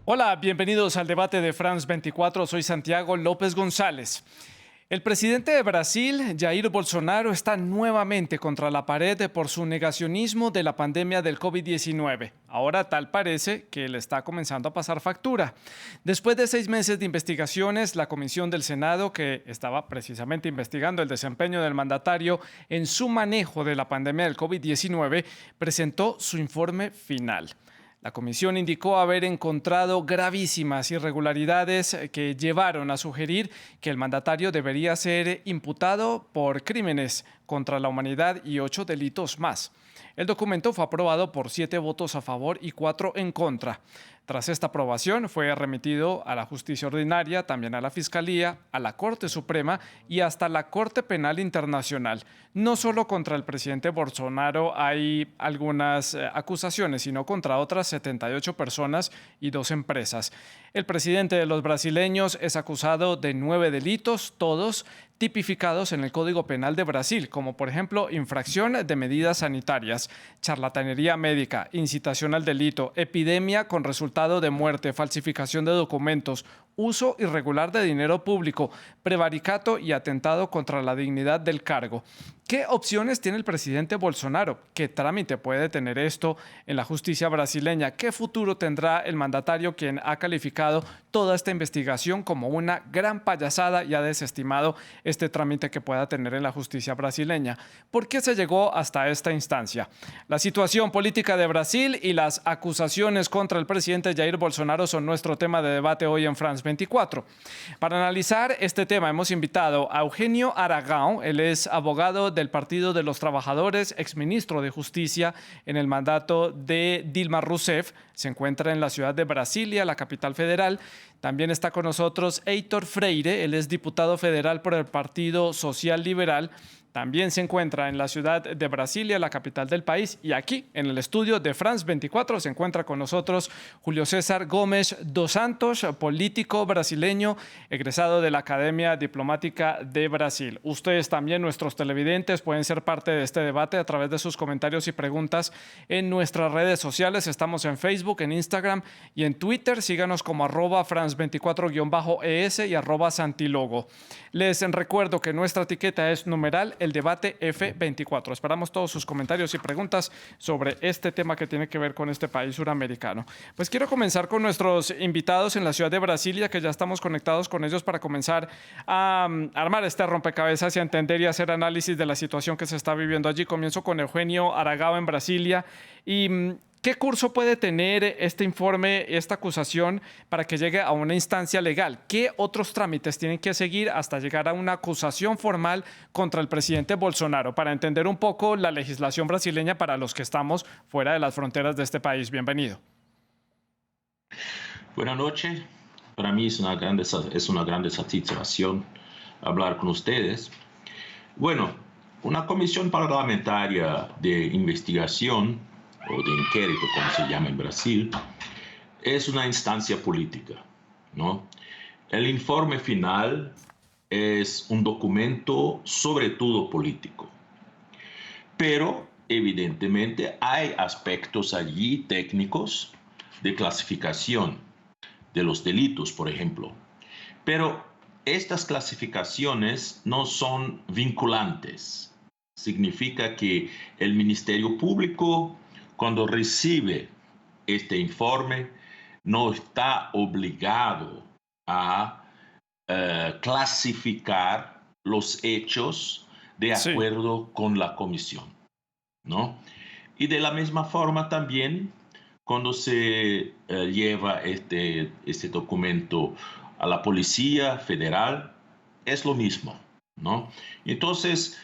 Hola, bienvenidos al debate de France 24. Soy Santiago López González. El presidente de Brasil, Jair Bolsonaro, está nuevamente contra la pared por su negacionismo de la pandemia del COVID-19. Ahora tal parece que le está comenzando a pasar factura. Después de 6 meses de investigaciones, la comisión del Senado, que estaba precisamente investigando el desempeño del mandatario en su manejo de la pandemia del COVID-19, presentó su informe final. La comisión indicó haber encontrado gravísimas irregularidades que llevaron a sugerir que el mandatario debería ser imputado por crímenes contra la humanidad y 8 delitos más. El documento fue aprobado por 7 votos a favor y 4 en contra. Tras esta aprobación, fue remitido a la Justicia Ordinaria, también a la Fiscalía, a la Corte Suprema y hasta la Corte Penal Internacional. No solo contra el presidente Bolsonaro hay algunas acusaciones, sino contra otras 78 personas y 2 empresas. El presidente de los brasileños es acusado de 9 delitos, todos tipificados en el Código Penal de Brasil, como por ejemplo infracción de medidas sanitarias, charlatanería médica, incitación al delito, epidemia con resultado de muerte, falsificación de documentos, uso irregular de dinero público, prevaricato y atentado contra la dignidad del cargo. ¿Qué opciones tiene el presidente Bolsonaro? ¿Qué trámite puede tener esto en la justicia brasileña? ¿Qué futuro tendrá el mandatario, quien ha calificado toda esta investigación como una gran payasada y ha desestimado este trámite que pueda tener en la justicia brasileña? ¿Por qué se llegó hasta esta instancia? La situación política de Brasil y las acusaciones contra el presidente Jair Bolsonaro son nuestro tema de debate hoy en France 24. Para analizar este tema hemos invitado a Eugenio Aragão. Él es abogado del Partido de los Trabajadores, exministro de Justicia en el mandato de Dilma Rousseff. Se encuentra en la ciudad de Brasilia, la capital federal. También está con nosotros Heitor Freire. Él es diputado federal por el Partido Social Liberal. También se encuentra en la ciudad de Brasilia, la capital del país, y aquí, en el estudio de France 24, se encuentra con nosotros Julio César Gómez dos Santos, político brasileño, egresado de la Academia Diplomática de Brasil. Ustedes también, nuestros televidentes, pueden ser parte de este debate a través de sus comentarios y preguntas en nuestras redes sociales. Estamos en Facebook, en Instagram y en Twitter. Síganos como @France24-ES y @Santilogo. Les recuerdo que nuestra etiqueta es numeral el debate F24. Esperamos todos sus comentarios y preguntas sobre este tema que tiene que ver con este país suramericano. Pues quiero comenzar con nuestros invitados en la ciudad de Brasilia, que ya estamos conectados con ellos para comenzar a armar este rompecabezas y a entender y hacer análisis de la situación que se está viviendo allí. Comienzo con Eugenio Aragão en Brasilia. ¿Qué curso puede tener este informe, esta acusación, para que llegue a una instancia legal? ¿Qué otros trámites tienen que seguir hasta llegar a una acusación formal contra el presidente Bolsonaro? Para entender un poco la legislación brasileña para los que estamos fuera de las fronteras de este país. Bienvenido. Buenas noches. Para mí es una grande satisfacción hablar con ustedes. Bueno, una comisión parlamentaria de investigación o de inquérito, como se llama en Brasil, es una instancia política, ¿no? El informe final es un documento sobre todo político, pero evidentemente hay aspectos allí técnicos de clasificación de los delitos, por ejemplo, pero estas clasificaciones no son vinculantes. Significa que el Ministerio Público, cuando recibe este informe, no está obligado a clasificar los hechos de acuerdo con la comisión, ¿no? Y de la misma forma también, cuando se lleva este documento a la Policía Federal, es lo mismo, ¿no? Entonces,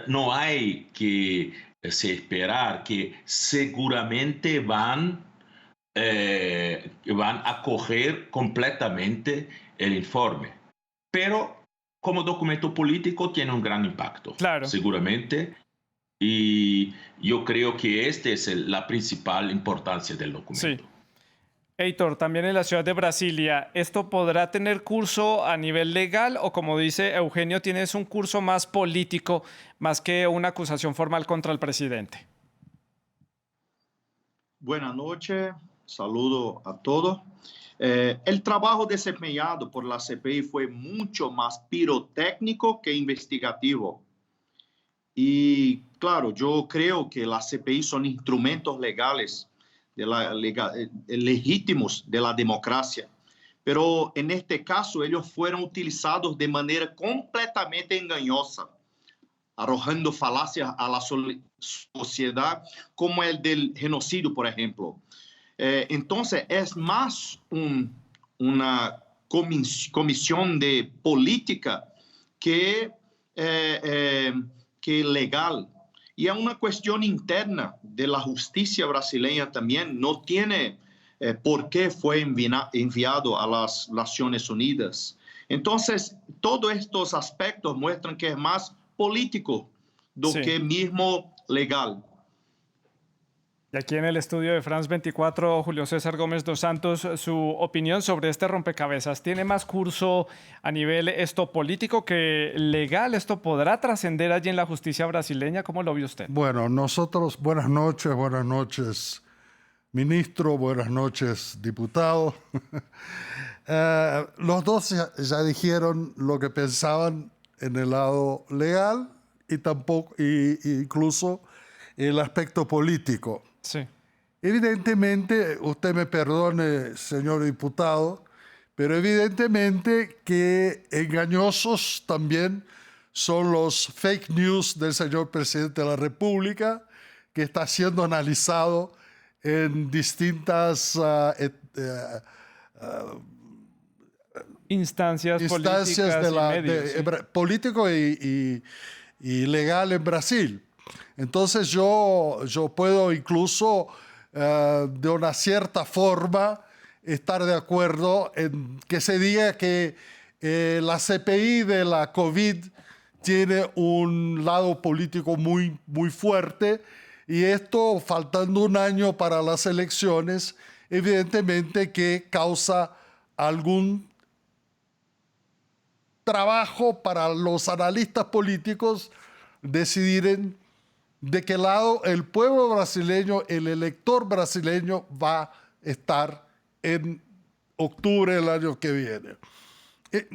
no hay que esperar que seguramente van a coger completamente el informe. Pero como documento político tiene un gran impacto, Claro. seguramente. Y yo creo que esta es la principal importancia del documento. Sí. Heitor, también en la ciudad de Brasilia, ¿esto podrá tener curso a nivel legal o, como dice Eugenio, tienes un curso más político, más que una acusación formal contra el presidente? Buenas noches, Saludo a todos. El trabajo desempeñado por la CPI fue mucho más pirotécnico que investigativo. Y claro, yo creo que las CPI son instrumentos legales, legítimos de la democracia. Pero en este caso ellos fueron utilizados de manera completamente engañosa, arrojando falacias a la sociedad como el del genocidio, por ejemplo. Entonces es más una comisión de política que legal. Y es una cuestión interna de la justicia brasileña también. No tiene por qué fue enviado a las Naciones Unidas. Entonces, todos estos aspectos muestran que es más político do que mismo legal. Y aquí en el estudio de France 24, Julio César Gómez dos Santos, su opinión sobre este rompecabezas. ¿Tiene más curso a nivel político que legal? ¿Esto podrá trascender allí en la justicia brasileña? ¿Cómo lo vio usted? Bueno, nosotros, buenas noches, ministro, buenas noches, diputado. Los dos ya dijeron lo que pensaban en el lado legal y incluso el aspecto político. Sí. Evidentemente, usted me perdone, señor diputado, pero evidentemente que engañosos también son los fake news del señor presidente de la República, que está siendo analizado en distintas instancias políticas político y legal en Brasil. Entonces yo puedo incluso de una cierta forma estar de acuerdo en que se diga que la CPI de la COVID tiene un lado político muy, muy fuerte, y esto, faltando un año para las elecciones, evidentemente que causa algún trabajo para los analistas políticos decidir de qué lado el pueblo brasileño, el elector brasileño va a estar en octubre del año que viene.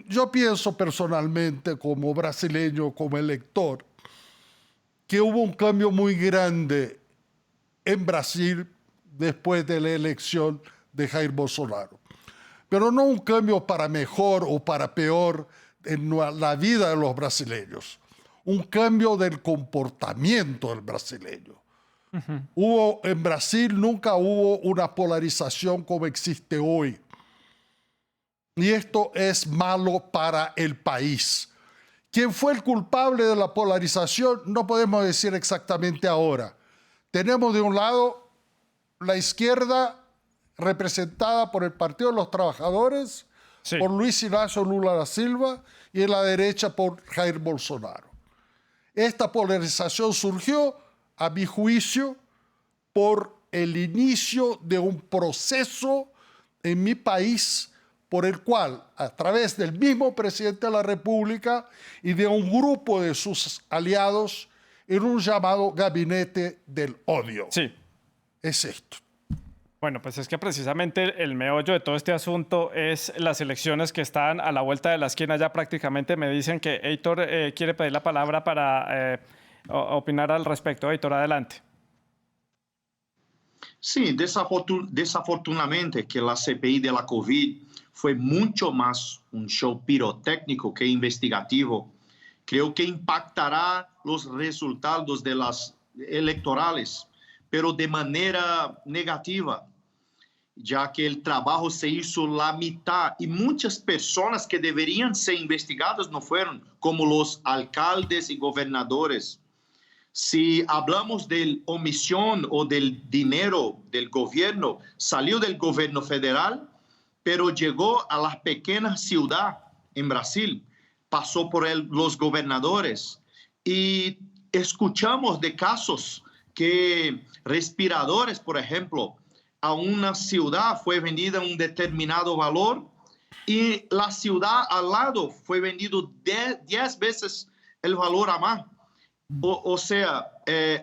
Yo pienso personalmente, como brasileño, como elector, que hubo un cambio muy grande en Brasil después de la elección de Jair Bolsonaro. Pero no un cambio para mejor o para peor en la vida de los brasileños. Un cambio del comportamiento del brasileño. En Brasil nunca hubo una polarización como existe hoy. Y esto es malo para el país. ¿Quién fue el culpable de la polarización? No podemos decir exactamente ahora. Tenemos de un lado la izquierda representada por el Partido de los Trabajadores, sí, por Luis Inácio Lula da Silva, y en la derecha por Jair Bolsonaro. Esta polarización surgió, a mi juicio, por el inicio de un proceso en mi país por el cual, a través del mismo presidente de la República y de un grupo de sus aliados, en un llamado gabinete del odio. Sí. Es esto. Bueno, pues es que precisamente el meollo de todo este asunto es las elecciones que están a la vuelta de la esquina. Ya prácticamente me dicen que Heitor quiere pedir la palabra para opinar al respecto. Heitor, adelante. Sí, desafortunadamente que la CPI de la COVID fue mucho más un show pirotécnico que investigativo. Creo que impactará los resultados de las electorales, pero de manera negativa, ya que el trabajo se hizo la mitad y muchas personas que deberían ser investigadas no fueron, como los alcaldes y gobernadores. Si hablamos de omisión o del dinero del gobierno, salió del gobierno federal, pero llegó a las pequeñas ciudades en Brasil, pasó por los gobernadores, y escuchamos de casos que respiradores, por ejemplo, a una ciudad fue vendida un determinado valor y la ciudad al lado fue vendido 10 veces el valor a más. O sea,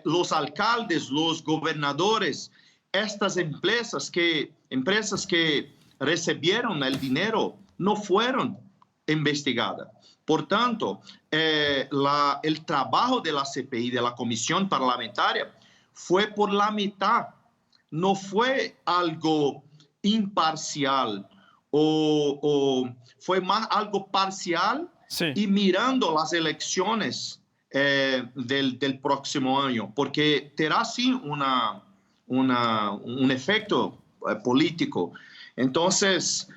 los alcaldes, los gobernadores, estas empresas que empresas que recibieron el dinero no fueron investigadas. Por tanto, el trabajo de la CPI, de la Comisión Parlamentaria, fue por la mitad. No fue algo imparcial o fue más algo parcial y mirando las elecciones del próximo año, porque tendrá sí un efecto político. Entonces,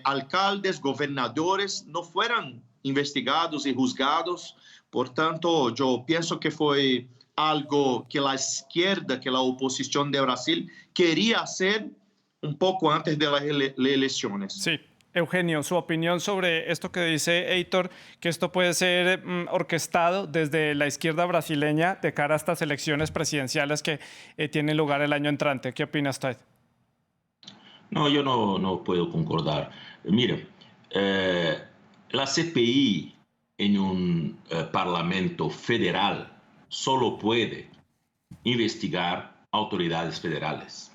alcaldes, gobernadores no fueron investigados y juzgados. Por tanto, yo pienso que fue algo que la izquierda, que la oposición de Brasil quería hacer un poco antes de las elecciones. Sí. Eugenio, su opinión sobre esto que dice Heitor, que esto puede ser orquestado desde la izquierda brasileña de cara a estas elecciones presidenciales que tienen lugar el año entrante. ¿Qué opina usted? No, yo no puedo concordar. Mire, la CPI en un parlamento federal solo puede investigar autoridades federales.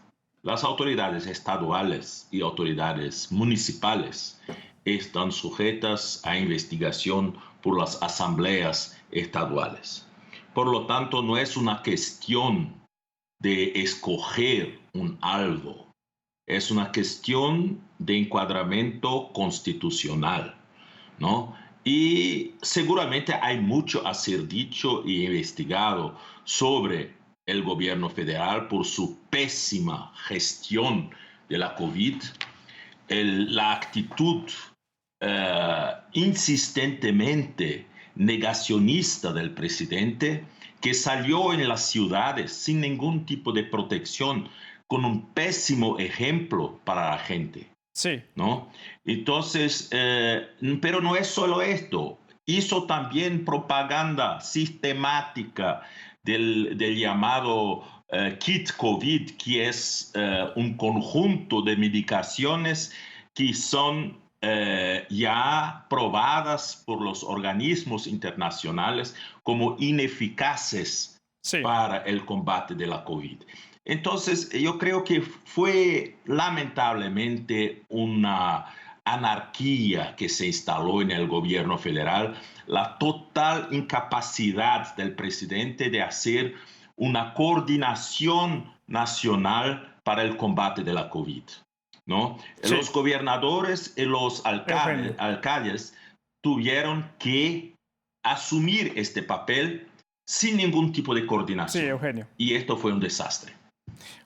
Las autoridades estaduales y autoridades municipales están sujetas a investigación por las asambleas estaduales. Por lo tanto, no es una cuestión de escoger un algo, es una cuestión de encuadramiento constitucional, ¿no? Y seguramente hay mucho a ser dicho y investigado sobre el gobierno federal por su pésima gestión de la COVID, la actitud insistentemente negacionista del presidente, que salió en las ciudades sin ningún tipo de protección, con un pésimo ejemplo para la gente. Sí. ¿No? Entonces, pero no es solo esto. Hizo también propaganda sistemática del llamado kit COVID, que es un conjunto de medicaciones que son ya probadas por los organismos internacionales como ineficaces para el combate de la COVID. Entonces, yo creo que fue lamentablemente una anarquía que se instaló en el gobierno federal, la total incapacidad del presidente de hacer una coordinación nacional para el combate de la COVID, ¿no? Sí. Los gobernadores y los alcaldes tuvieron que asumir este papel sin ningún tipo de coordinación. Sí, Eugenio. Y esto fue un desastre.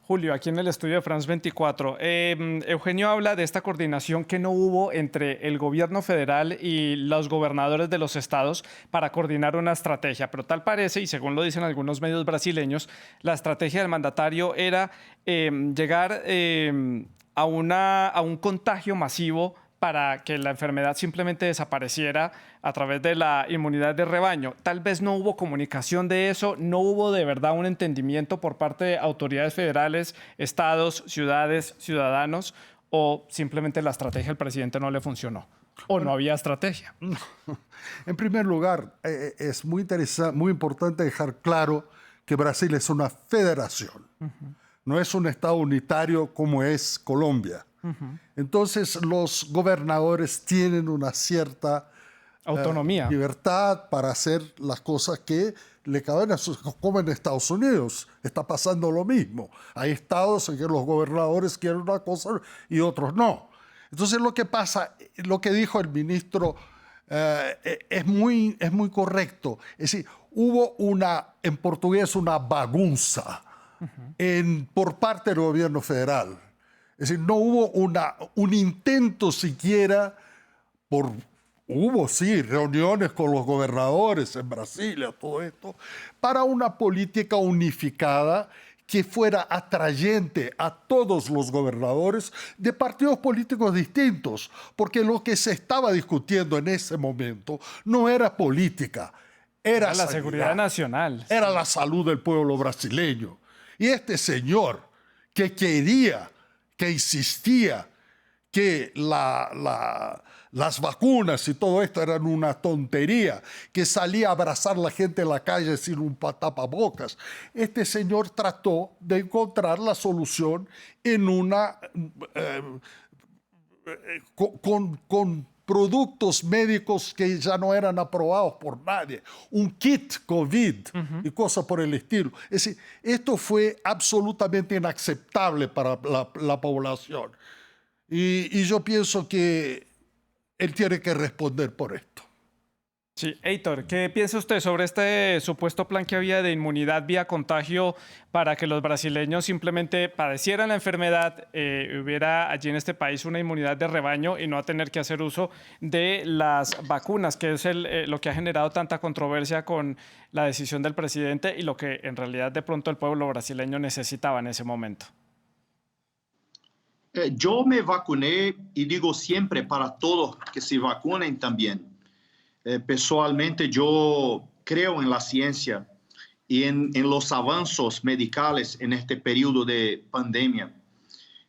Julio, aquí en el estudio de France 24, Eugenio habla de esta coordinación que no hubo entre el gobierno federal y los gobernadores de los estados para coordinar una estrategia, pero tal parece, y según lo dicen algunos medios brasileños, la estrategia del mandatario era llegar a un contagio masivo para que la enfermedad simplemente desapareciera a través de la inmunidad de rebaño. Tal vez no hubo comunicación de eso, no hubo de verdad un entendimiento por parte de autoridades federales, estados, ciudades, ciudadanos, o simplemente la estrategia del presidente no le funcionó, o no había estrategia. En primer lugar, es muy interesante, muy importante dejar claro que Brasil es una federación, no es un estado unitario como es Colombia. Entonces los gobernadores tienen una cierta autonomía, libertad para hacer las cosas que le caben a sus, como en Estados Unidos. Está pasando lo mismo. Hay estados en que los gobernadores quieren una cosa y otros no. Entonces lo que pasa, lo que dijo el ministro es muy correcto. Es decir, hubo en portugués una bagunza por parte del gobierno federal. Es decir, no hubo un intento siquiera hubo sí reuniones con los gobernadores en Brasilia, todo esto, para una política unificada que fuera atrayente a todos los gobernadores de partidos políticos distintos, porque lo que se estaba discutiendo en ese momento no era política, era la seguridad nacional. Era la salud del pueblo brasileño. Y este señor que quería, que insistía que las vacunas y todo esto eran una tontería, que salía a abrazar a la gente en la calle sin un tapabocas. Este señor trató de encontrar la solución en con productos médicos que ya no eran aprobados por nadie, un kit COVID y cosas por el estilo. Es decir, esto fue absolutamente inaceptable para la población. Y yo pienso que él tiene que responder por esto. Sí, Heitor, ¿qué piensa usted sobre este supuesto plan que había de inmunidad vía contagio para que los brasileños simplemente padecieran la enfermedad, hubiera allí en este país una inmunidad de rebaño y no a tener que hacer uso de las vacunas, que es lo que ha generado tanta controversia con la decisión del presidente y lo que en realidad de pronto el pueblo brasileño necesitaba en ese momento? Yo me vacuné y digo siempre para todos que se vacunen también. Personalmente yo creo en la ciencia y en los avances medicales en este periodo de pandemia.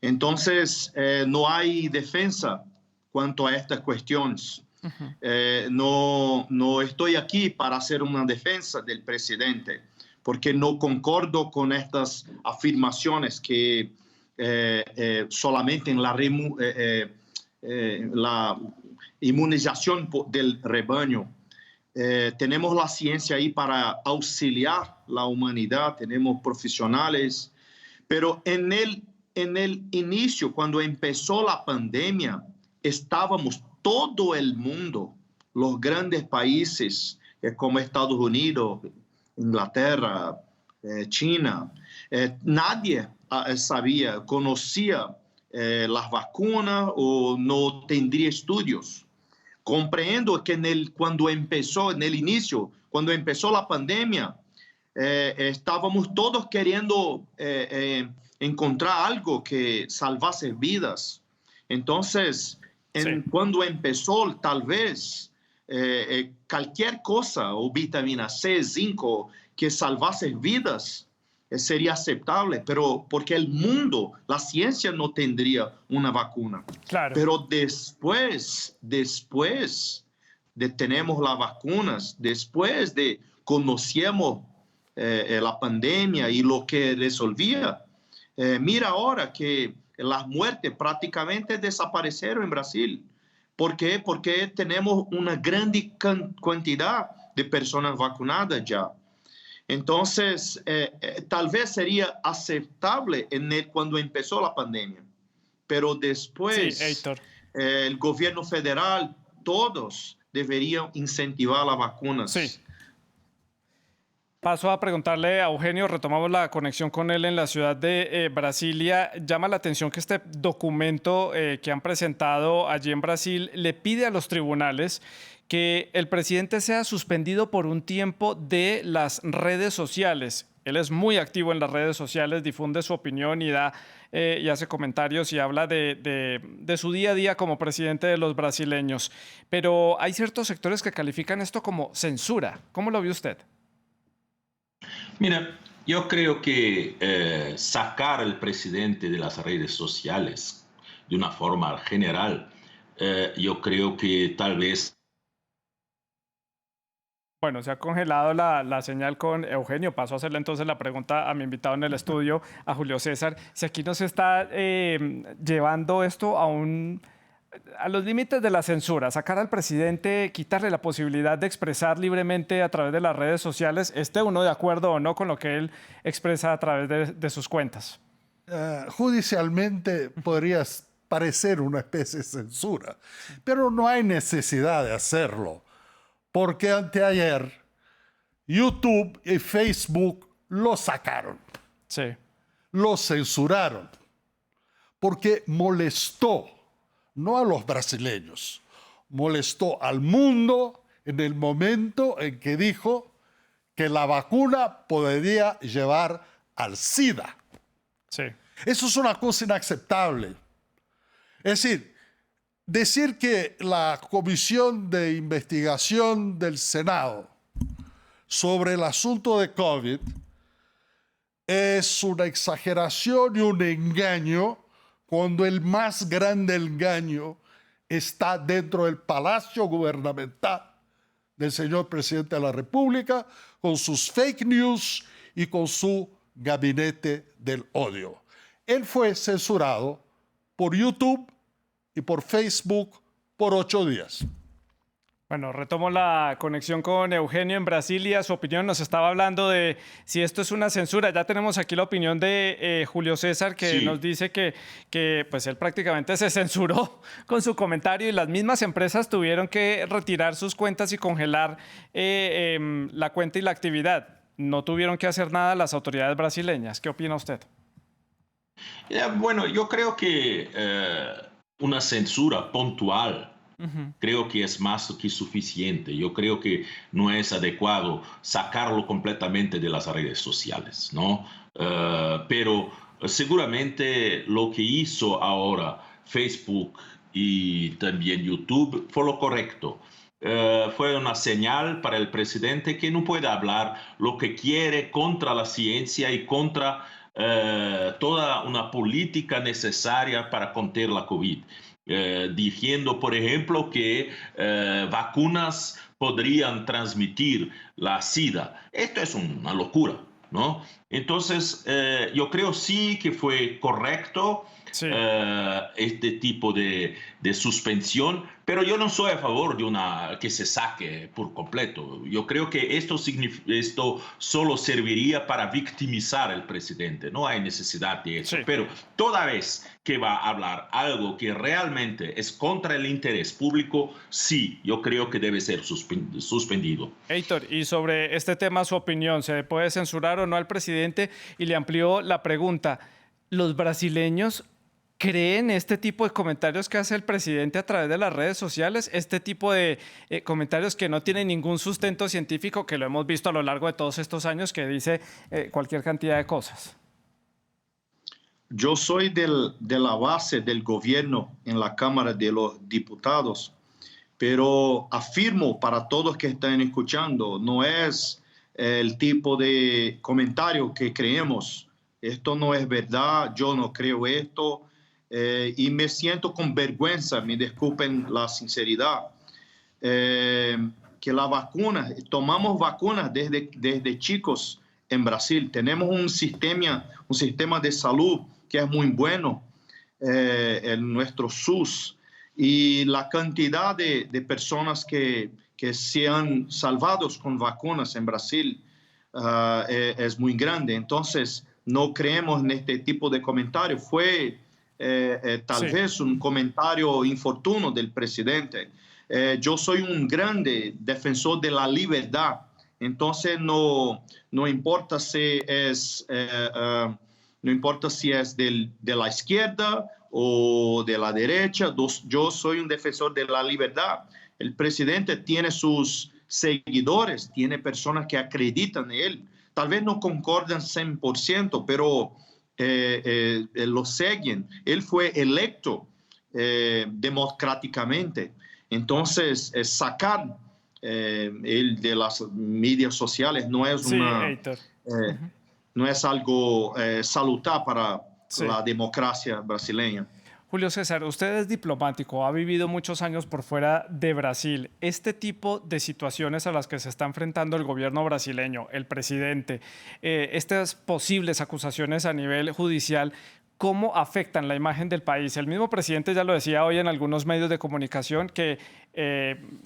Entonces, no hay defensa cuanto a estas cuestiones. No estoy aquí para hacer una defensa del presidente, porque no concordo con estas afirmaciones que solamente en la inmunización del rebaño. Tenemos la ciencia ahí para auxiliar la humanidad, tenemos profesionales, pero en el inicio, cuando empezó la pandemia, estábamos todo el mundo, los grandes países como Estados Unidos, Inglaterra, China, nadie sabía, conocía las vacunas o no tendría estudios. Comprendo que cuando empezó la pandemia, estábamos todos queriendo encontrar algo que salvase vidas. Entonces, cuando empezó, tal vez cualquier cosa, o vitamina C, zinc, que salvase vidas, sería aceptable, pero porque el mundo, la ciencia no tendría una vacuna. Claro. Pero después de tenemos las vacunas, después de conocemos la pandemia y lo que resolvía, mira ahora que las muertes prácticamente desaparecieron en Brasil. ¿Por qué? Porque tenemos una gran cantidad de personas vacunadas ya. Entonces, tal vez sería aceptable cuando empezó la pandemia, pero después Sí, el gobierno federal, todos deberían incentivar las vacunas. Sí. Paso a preguntarle a Eugenio, retomamos la conexión con él en la ciudad de Brasilia. Llama la atención que este documento que han presentado allí en Brasil le pide a los tribunales que el presidente sea suspendido por un tiempo de las redes sociales. Él es muy activo en las redes sociales, difunde su opinión y hace comentarios y habla de su día a día como presidente de los brasileños. Pero hay ciertos sectores que califican esto como censura. ¿Cómo lo ve usted? Mira, yo creo que sacar al presidente de las redes sociales de una forma general, yo creo que tal vez... Bueno, se ha congelado la señal con Eugenio. Paso a hacerle entonces la pregunta a mi invitado en el estudio, a Julio César. Si aquí nos está llevando esto a los límites de la censura, sacar al presidente, quitarle la posibilidad de expresar libremente a través de las redes sociales, esté uno de acuerdo o no con lo que él expresa a través de sus cuentas. Judicialmente podría parecer una especie de censura, pero no hay necesidad de hacerlo, porque anteayer YouTube y Facebook lo sacaron. Sí. Lo censuraron, porque molestó no a los brasileños, molestó al mundo en el momento en que dijo que la vacuna podría llevar al SIDA. Sí. Eso es una cosa inaceptable. Es decir que la Comisión de Investigación del Senado sobre el asunto de COVID es una exageración y un engaño cuando el más grande engaño está dentro del palacio gubernamental del señor presidente de la República, con sus fake news y con su gabinete del odio. Él fue censurado por YouTube y por Facebook por 8 días. Bueno, retomo la conexión con Eugenio en Brasilia. Su opinión, nos estaba hablando de si esto es una censura. Ya tenemos aquí la opinión de Julio César, que Sí. nos dice que pues él prácticamente se censuró con su comentario y las mismas empresas tuvieron que retirar sus cuentas y congelar la cuenta y la actividad. No tuvieron que hacer nada las autoridades brasileñas. ¿Qué opina usted? Bueno, yo creo que una censura puntual creo que es más que suficiente. Yo creo que no es adecuado sacarlo completamente de las redes sociales, ¿no? Pero seguramente lo que hizo ahora Facebook y también YouTube fue lo correcto. Fue una señal para el presidente que no puede hablar lo que quiere contra la ciencia y contra toda una política necesaria para contener la COVID. Diciendo, por ejemplo, que vacunas podrían transmitir la SIDA. Esto es una locura, ¿no? Entonces, yo creo sí que fue correcto Sí. este tipo de suspensión, pero yo no soy a favor de una que se saque por completo. Yo creo que esto solo serviría para victimizar al presidente. No hay necesidad de eso. Sí. Pero toda vez que va a hablar algo que realmente es contra el interés público, sí, yo creo que debe ser suspendido. Heitor, y sobre este tema, su opinión, ¿se puede censurar o no al presidente? Y le amplió la pregunta. ¿Los brasileños creen este tipo de comentarios que hace el presidente a través de las redes sociales? Este tipo de comentarios que no tienen ningún sustento científico, que lo hemos visto a lo largo de todos estos años, que dice cualquier cantidad de cosas. Yo soy de la base del gobierno en la Cámara de los Diputados, pero afirmo para todos que están escuchando, no es el tipo de comentario que creemos. Esto no es verdad, yo no creo esto, y me siento con vergüenza, me disculpen la sinceridad, que la vacuna, tomamos vacunas desde chicos en Brasil, tenemos un sistema de salud que es muy bueno, en nuestro SUS, y la cantidad de personas que se han salvado con vacunas en Brasil es muy grande. Entonces, no creemos en este tipo de comentario. Fue tal vez un comentario infortuno del presidente. Yo soy un grande defensor de la libertad. Entonces, no importa si es... no importa si es de la izquierda o de la derecha, yo soy un defensor de la libertad. El presidente tiene sus seguidores, tiene personas que acreditan en él. Tal vez no concordan 100%, pero lo siguen. Él fue electo democráticamente. Entonces, sacar él de las medias sociales no es no es algo saludable para la democracia brasileña. Julio César, usted es diplomático, ha vivido muchos años por fuera de Brasil. Este tipo de situaciones a las que se está enfrentando el gobierno brasileño, el presidente, estas posibles acusaciones a nivel judicial, ¿cómo afectan la imagen del país? El mismo presidente ya lo decía hoy en algunos medios de comunicación que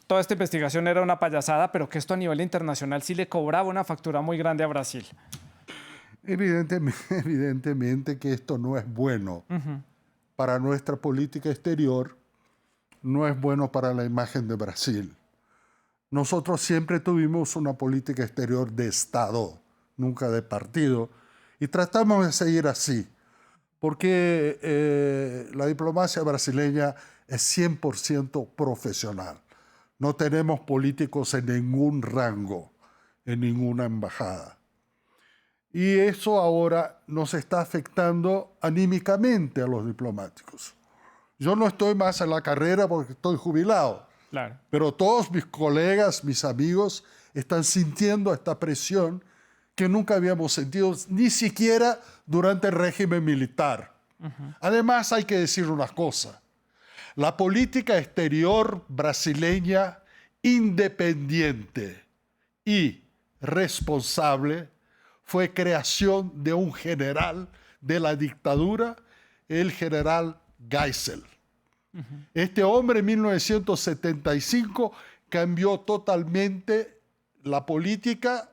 toda esta investigación era una payasada, pero que esto a nivel internacional sí le cobraba una factura muy grande a Brasil. Evidentemente que esto no es bueno para nuestra política exterior, no es bueno para la imagen de Brasil. Nosotros siempre tuvimos una política exterior de Estado, nunca de partido, y tratamos de seguir así, porque la diplomacia brasileña es 100% profesional. No tenemos políticos en ningún rango, en ninguna embajada. Y eso ahora nos está afectando anímicamente a los diplomáticos. Yo no estoy más en la carrera porque estoy jubilado, claro, pero todos mis colegas, mis amigos, están sintiendo esta presión que nunca habíamos sentido, ni siquiera durante el régimen militar. Además, hay que decir una cosa. La política exterior brasileña independiente y responsable fue creación de un general de la dictadura, el general Geisel. Este hombre en 1975 cambió totalmente la política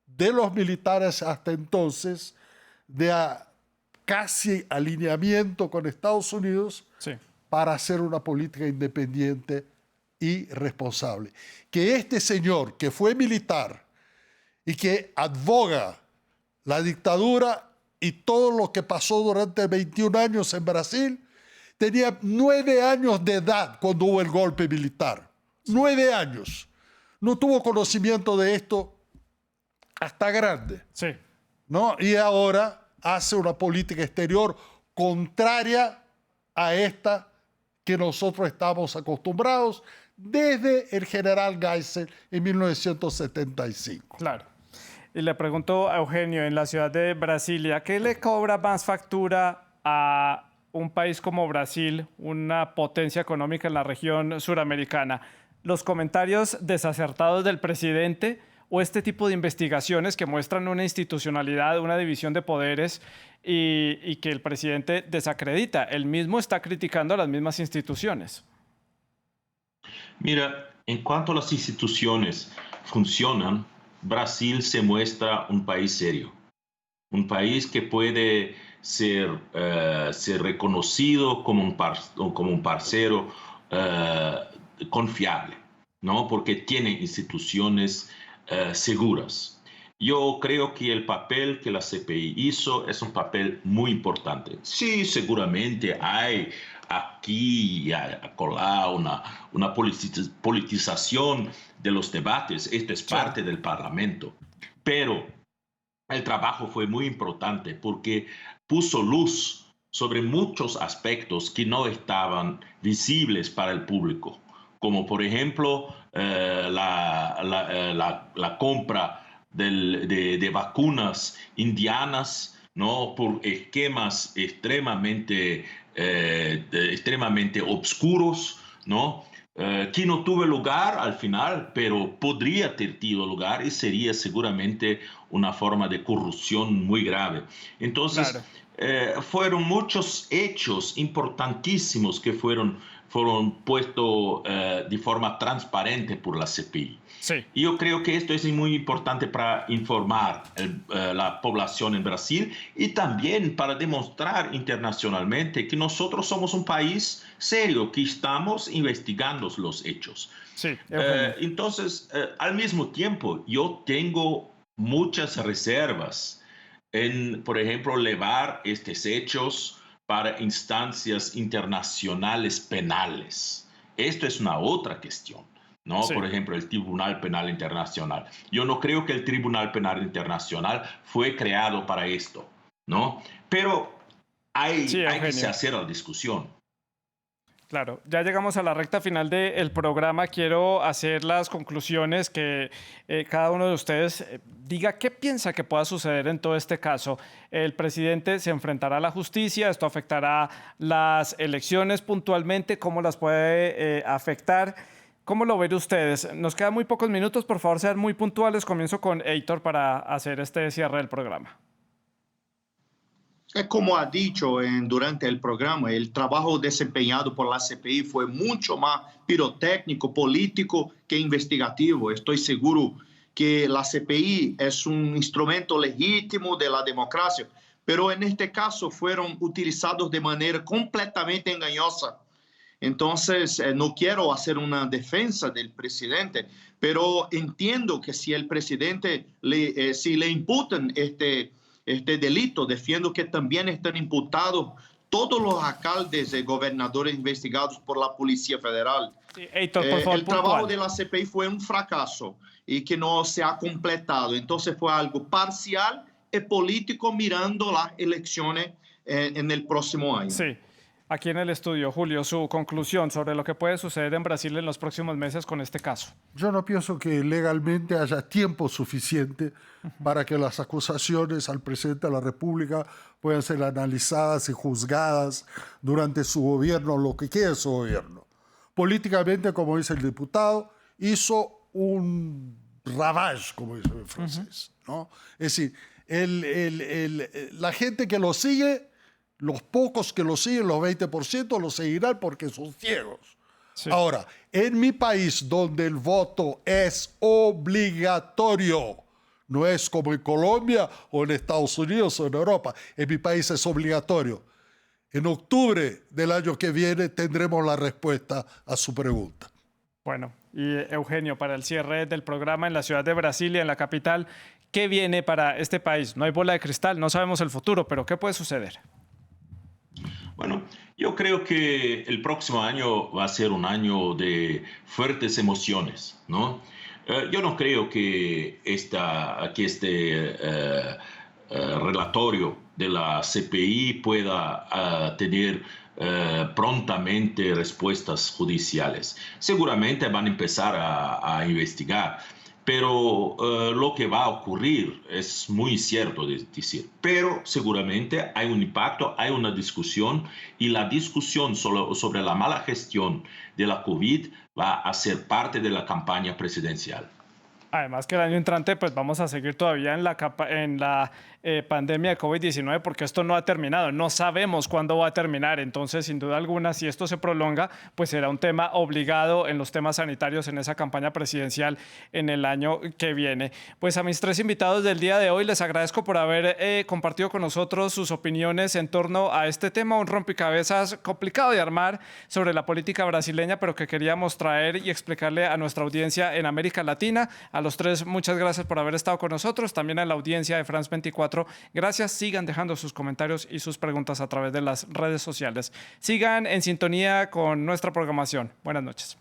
de los militares hasta entonces, de casi alineamiento con Estados Unidos, Sí. para hacer una política independiente y responsable. Que este señor, que fue militar y que advoga la dictadura y todo lo que pasó durante 21 años en Brasil, tenía 9 años de edad cuando hubo el golpe militar. 9 años. No tuvo conocimiento de esto hasta grande. Sí. ¿No? Y ahora hace una política exterior contraria a esta que nosotros estamos acostumbrados desde el general Geisel en 1975. Claro. Y le pregunto a Eugenio, en la ciudad de Brasilia, ¿qué le cobra más factura a un país como Brasil, una potencia económica en la región suramericana? ¿Los comentarios desacertados del presidente o este tipo de investigaciones que muestran una institucionalidad, una división de poderes y que el presidente desacredita? Él mismo está criticando a las mismas instituciones. Mira, en cuanto a las instituciones funcionan, Brasil se muestra un país serio, un país que puede ser reconocido como un parcero confiable, ¿no? Porque tiene instituciones seguras. Yo creo que el papel que la CPI hizo es un papel muy importante. Sí, seguramente hay aquí y acolá una politización de los debates. Esto es parte del Parlamento. Pero el trabajo fue muy importante porque puso luz sobre muchos aspectos que no estaban visibles para el público, como por ejemplo la compra de vacunas indianas, ¿no? Por esquemas extremadamente obscuros, ¿no? Que no tuvo lugar al final, pero podría ter tenido lugar y sería seguramente una forma de corrupción muy grave. Entonces, claro, fueron muchos hechos importantísimos que fueron puestos de forma transparente por la CPI. Sí. Y yo creo que esto es muy importante para informar la población en Brasil y también para demostrar internacionalmente que nosotros somos un país serio, que estamos investigando los hechos. Sí, entonces, al mismo tiempo, yo tengo muchas reservas en, por ejemplo, llevar estos hechos para instancias internacionales penales. Esto es una otra cuestión, ¿no? Sí. Por ejemplo, el Tribunal Penal Internacional. Yo no creo que el Tribunal Penal Internacional fue creado para esto, ¿no? Pero hay que hacer la discusión. Claro, ya llegamos a la recta final del programa. Quiero hacer las conclusiones, que cada uno de ustedes diga qué piensa que pueda suceder en todo este caso. El presidente se enfrentará a la justicia, esto afectará las elecciones puntualmente, ¿cómo las puede afectar? ¿Cómo lo ven ustedes? Nos quedan muy pocos minutos, por favor sean muy puntuales. Comienzo con Heitor para hacer este cierre del programa. Como ha dicho durante el programa, el trabajo desempeñado por la CPI fue mucho más pirotécnico, político que investigativo. Estoy seguro que la CPI es un instrumento legítimo de la democracia, pero en este caso fueron utilizados de manera completamente engañosa. Entonces, no quiero hacer una defensa del presidente, pero entiendo que si el presidente si le imputan este delito, defiendo que también están imputados todos los alcaldes y gobernadores investigados por la Policía Federal. Sí, Heitor, por favor, el trabajo de la CPI fue un fracaso y que no se ha completado. Entonces fue algo parcial y político mirando las elecciones en el próximo año. Sí. Aquí en el estudio, Julio, su conclusión sobre lo que puede suceder en Brasil en los próximos meses con este caso. Yo no pienso que legalmente haya tiempo suficiente para que las acusaciones al presidente de la República puedan ser analizadas y juzgadas durante su gobierno, lo que quede su gobierno. Políticamente, como dice el diputado, hizo un ravage, como dice en francés, ¿no? Es decir, la gente que lo sigue, los pocos que lo siguen, los 20%, lo seguirán porque son ciegos. Sí. Ahora, en mi país, donde el voto es obligatorio, no es como en Colombia o en Estados Unidos o en Europa, en mi país es obligatorio. En octubre del año que viene tendremos la respuesta a su pregunta. Bueno, y Eugenio, para el cierre del programa en la ciudad de Brasilia, en la capital, ¿qué viene para este país? No hay bola de cristal, no sabemos el futuro, pero ¿qué puede suceder? Bueno, yo creo que el próximo año va a ser un año de fuertes emociones, ¿no? Yo no creo que este relatorio de la CPI pueda tener prontamente respuestas judiciales. Seguramente van a empezar a investigar, pero lo que va a ocurrir es muy cierto de decir. Pero seguramente hay un impacto, hay una discusión, y la discusión sobre la mala gestión de la COVID va a ser parte de la campaña presidencial. Además que el año entrante pues vamos a seguir todavía en la pandemia de COVID-19 porque esto no ha terminado. No sabemos cuándo va a terminar. Entonces, sin duda alguna, si esto se prolonga, pues será un tema obligado en los temas sanitarios en esa campaña presidencial en el año que viene. Pues a mis tres invitados del día de hoy les agradezco por haber compartido con nosotros sus opiniones en torno a este tema, un rompecabezas complicado de armar sobre la política brasileña, pero que queríamos traer y explicarle a nuestra audiencia en América Latina. A los tres, muchas gracias por haber estado con nosotros. También a la audiencia de France 24, gracias. Sigan dejando sus comentarios y sus preguntas a través de las redes sociales. Sigan en sintonía con nuestra programación. Buenas noches.